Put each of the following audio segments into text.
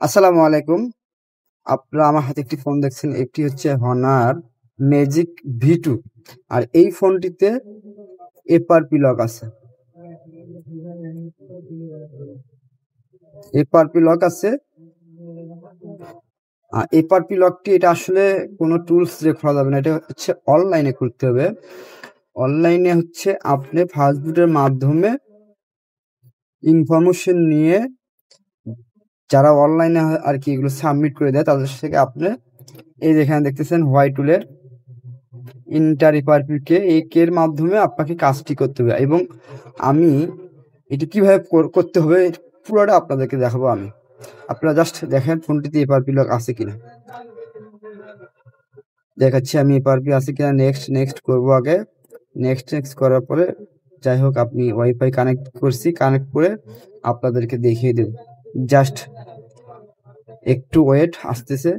আসসালামু আলাইকুম। আপনারা আমার হাতে একটি ফোন দেখছেন। এটি হচ্ছে Honor Magic V2 আর এই ফোনটিতে FRP লক আছে। FRP লক আছে। FRP লকটি এটা আসলে কোনো টুলস দিয়ে খোলা যাবে না। এটা হচ্ছে অনলাইনে খুলতে হবে। অনলাইনে হচ্ছে আপনি ফাস্টবুটের মাধ্যমে ইনফরমেশন নিয়ে যারা অনলাইনে আর কি এগুলো সাবমিট করে দেয় তাদের থেকে আপনি এই যেখানে দেখতেছেন হোয়াইট টুলের ইন্টার FRP এই এর মাধ্যমে আপনাকে কাজটি করতে হবে এবং আমি এটি কিভাবে করতে হবে পুরোটা আপনাদেরকে দেখাবো আমি। আপনারা জাস্ট দেখেন ফোনটিতে FRP লক আছে কিনা। দেখাচ্ছি আমি FRP আছে কিনা। নেক্সট করবো আগে। নেক্সট করার পরে যাই হোক আপনি ওয়াইফাই কানেক্ট করছি, কানেক্ট করে আপনাদেরকে দেখিয়ে দেব। জাস্ট একটু ওয়েট, আসতেছে।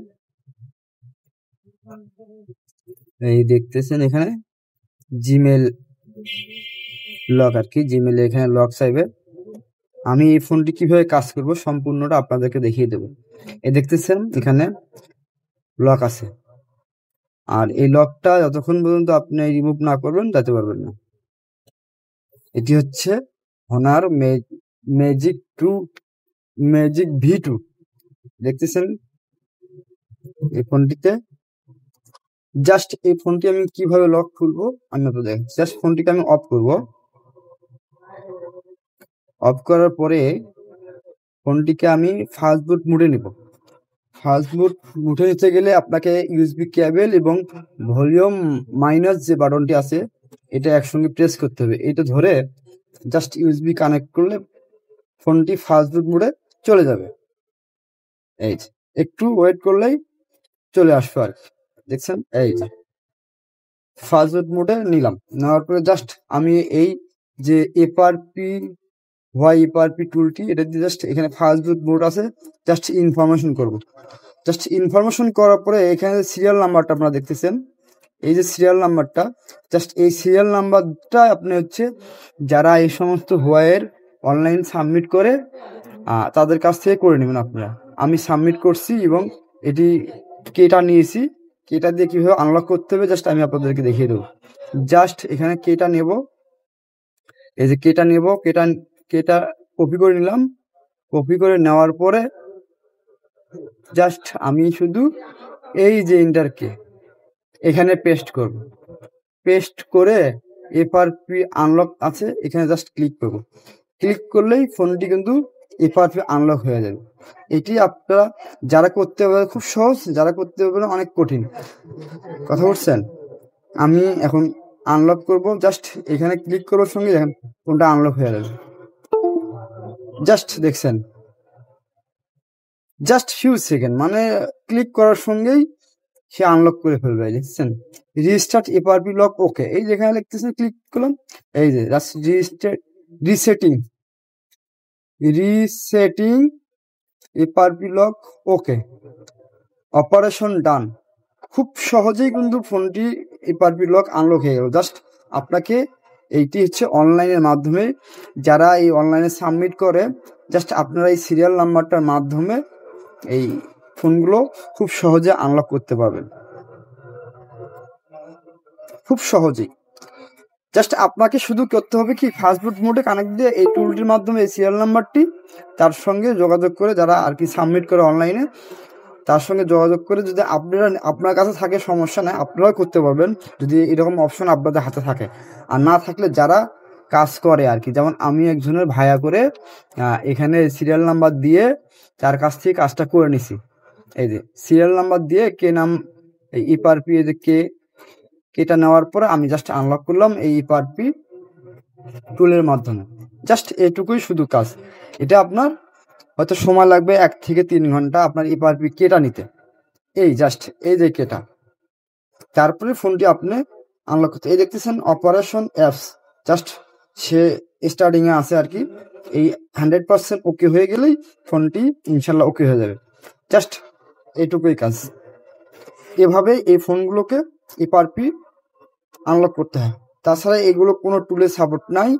এই দেখতেছেন এখানে জিমেল লক আর কি, জিমেলে এখানে লক চাইবে। আমি এই ফোনটি কিভাবে কাজ করব সম্পূর্ণটা আপনাদেরকে দেখিয়ে দেব। এই দেখতেছেন এখানে লক আছে, আর এই লকটা যতক্ষণ পর্যন্ত আপনি রিমুভ না করবেন যেতে পারবেন না। এটি হচ্ছে Honor Magic V2 দেখতেছেন এই ফোনটিতে। জাস্ট এই ফোনটি আমি কিভাবে লক খুলবো আমি আপনাদের দেখাচ্ছি। জাস্ট ফোনটিকে আমি অফ করব। অফ করার পরে ফোনটিকে আমি ফাস্ট বুট মোডে নিব। ফাস্ট বুট মুঠে নিতে গেলে আপনাকে USB কেবল এবং ভলিউম মাইনাস যে বাটনটি আছে এটা একসঙ্গে প্রেস করতে হবে। এটা ধরে জাস্ট USB কানেক্ট করলে ফোনটি ফাস্ট বুট মোডে চলে যাবে। এই যে একটু ওয়েট করলেই চলে আসবে আর কি। দেখছেন এই যে ফাস্ট বুট মোডে নিলাম। নেওয়ার পরে জাস্ট আমি এই যে FRP টুলটি এটা দিয়ে জাস্ট এখানে ফাস্ট বুট মোড আছে, জাস্ট ইনফরমেশন করব। জাস্ট ইনফরমেশন করার পরে এখানে সিরিয়াল নাম্বারটা আপনারা দেখতেছেন, এই যে সিরিয়াল নাম্বারটা, জাস্ট এই সিরিয়াল নাম্বারটা আপনি হচ্ছে যারা এই সমস্ত হোয়াইয়ের অনলাইন সাবমিট করে তাদের কাছ থেকে করে নেবেন আপনারা। আমি সাবমিট করছি এবং এটি কেটা নিয়েছি। কেটা দিয়ে কীভাবে আনলক করতে হবে জাস্ট আমি আপনাদেরকে দেখিয়ে দেবো। জাস্ট এখানে কেটা নেব, এই যে কেটা নেব, কেটা কপি করে নিলাম। কপি করে নেওয়ার পরে জাস্ট আমি শুধু এই যে ইন্টারকে এখানে পেস্ট করব। পেস্ট করে FRP আনলক আছে এখানে জাস্ট ক্লিক করব। ক্লিক করলেই ফোনটি কিন্তু FRP আনলক হয়ে যাবে। এটি আপনারা যারা করতে পারবে খুব সহজ, যারা করতে পারবে না অনেক কঠিন। কথা বলছেন। আমি এখন আনলক করব, জাস্ট এখানে ক্লিক করার সঙ্গে দেখেন ফোনটা আনলক হয়ে যাবে। জাস্ট দেখছেন, জাস্ট ফিউ সেকেন্ড, মানে ক্লিক করার সঙ্গেই সে আনলক করে ফেলবে। দেখছেন রিস্টার্ট FRP লক ওকে, এই যেখানে লিখতেছেন ক্লিক করলাম, এই যে রিসেটিং FRP লক ওকে, অপারেশন ডান। খুব সহজেই কিন্তু ফোনটি FRP লক আনলক হয়ে গেল। জাস্ট আপনাকে এইটি হচ্ছে অনলাইনের মাধ্যমে যারা এই অনলাইনে সাবমিট করে, জাস্ট আপনারা এই সিরিয়াল নাম্বারটার মাধ্যমে এই ফোনগুলো খুব সহজে আনলক করতে পারবেন, খুব সহজেই। জাস্ট আপনাকে শুধু করতে হবে কি, ফাস্টবুট মোডে কানেক্ট দিয়ে এই টুলটির মাধ্যমে এই সিরিয়াল নাম্বারটি তার সঙ্গে যোগাযোগ করে, যারা আর কি সাবমিট করে অনলাইনে তার সঙ্গে যোগাযোগ করে, যদি আপনার কাছে থাকে সমস্যা নেই, আপনারাও করতে পারবেন যদি এরকম অপশন আপনাদের হাতে থাকে। আর না থাকলে যারা কাজ করে আর কি, যেমন আমি একজনের ভায়া করে এখানে সিরিয়াল নাম্বার দিয়ে তার কাছ থেকে কাজটা করে নিছি। এই যে সিরিয়াল নাম্বার দিয়ে কে নাম এই FRP, এই যে কেটা নেওয়ার পরে আমি জাস্ট আনলক করলাম এই FRP টুলের মাধ্যমে। জাস্ট এটুকুই শুধু কাজ। এটা আপনার হয়তো সময় লাগবে 1 থেকে 3 ঘন্টা আপনার FRP কেটা নিতে। এই জাস্ট এই যে কেটা, তারপরে ফোনটি আপনি আনলক করতে। এই দেখতেছেন অপারেশন অ্যাপস, জাস্ট সে স্টার্টিংয়ে আছে আর কি। এই 100% ওকে হয়ে গেলেই ফোনটি ইনশাল্লাহ ওকে হয়ে যাবে। জাস্ট এইটুকুই কাজ। এভাবে এই ফোনগুলোকে FRP আনলক করতে হয়। তাছাড়া এগুলো কোনো টুলের সাপোর্ট নাই।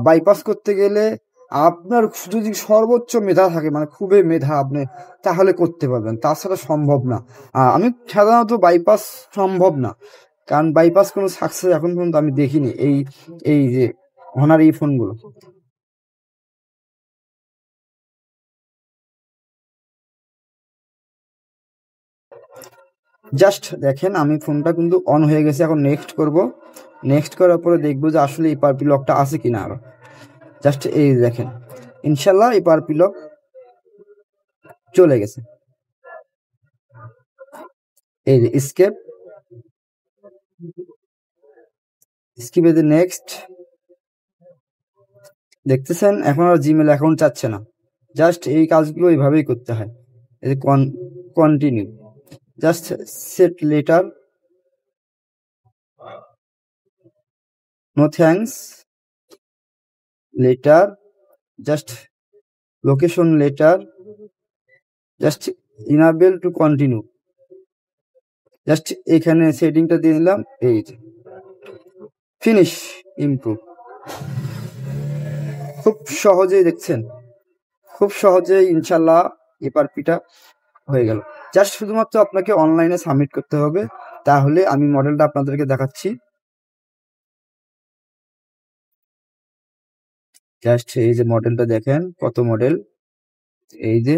বাইপাস করতে গেলে আপনার যদি সর্বোচ্চ মেধা থাকে, মানে খুবই মেধা আপনি, তাহলে করতে পারবেন, তাছাড়া সম্ভব না। আমি সাধারণত বাইপাস সম্ভব না, কারণ বাইপাস কোনো সাকসেস এখন পর্যন্ত আমি দেখিনি এই এই যে হনার এই ফোনগুলো। জাস্ট দেখেন আমি ফোনটা কিন্তু অন হয়ে গেছে, এখন নেক্সট করব। নেক্সট করার পরে দেখবো যে আসলে এই পার্পি লকটা আছে কিনা আরো। জাস্ট এই দেখেন, ইনশাল্লাহ এই পার্পি লক চলে গেছে। এই যে স্কেপ, স্কিপে যে নেক্সট দেখতেছেন, এখন আর জিমেল অ্যাকাউন্ট চাচ্ছে না। জাস্ট এই কাজগুলো এইভাবেই করতে হয়। এই যে continue, just set later, no thanks later, just location later, just enable to continue, just এখানে সেটিংটা দিয়ে দিলাম। এই যে ফিনিশ ইমপ্রুভ। খুব সহজেই দেখছেন, খুব সহজেই ইনশাল্লাহ এপারপিটা হয়ে গেল। জাস্ট শুধুমাত্র আপনাকে অনলাইনে সাবমিট করতে হবে, তাহলে আমি মডেলটা আপনাদেরকে দেখাচ্ছি। জাস্ট এই যে মডেলটা দেখেন, কত মডেল, এই যে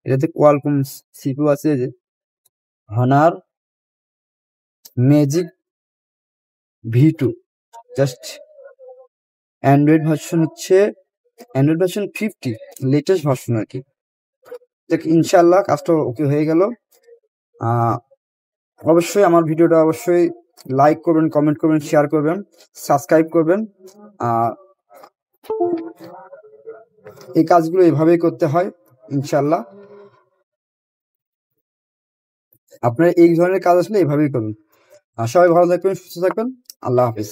এটাতে কোয়ালকম সিপিইউ আছে, যে honours magic V2, just Android version হচ্ছে অ্যান্ড্রয়েড ভার্সন 50, লেটেস্ট ভার্সন আর কি। দেখ ইনশাল্লাহ কাজটা ওকে হয়ে গেল। অবশ্যই আমার ভিডিওটা অবশ্যই লাইক করবেন, কমেন্ট করবেন, শেয়ার করবেন, সাবস্ক্রাইব করবেন। এই কাজগুলো এভাবেই করতে হয় ইনশাল্লাহ। আপনারা এই ধরনের কাজ আসলে এভাবেই করবেন। সবাই ভালো থাকবেন, সুস্থ থাকবেন। আল্লাহ হাফিজ।